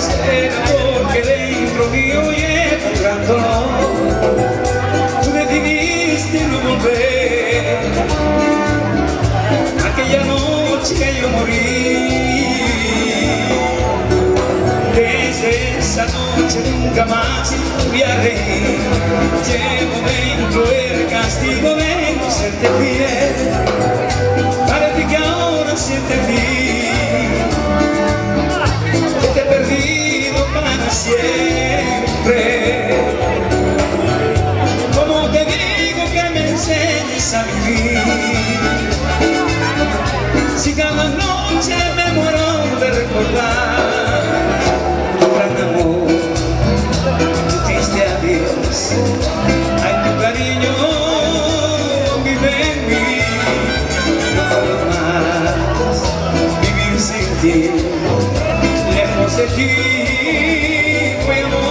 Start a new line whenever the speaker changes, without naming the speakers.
Será porque dentro mío llevo un gran dolor. Tú decidiste no volver. Aquella noche que yo morí, desde esa noche nunca más voy a reír. Llevo dentro el castigo de no serte fiel. Parece que ahora sí entendí que te he perdido para siempre. Como te digo que me enseñes a vivir, si cada noche me muero de recordar tu gran amor, tu triste adiós. Ay, tu cariño vive en mí, no puedo más vivir sin ti. De ti, fue amor.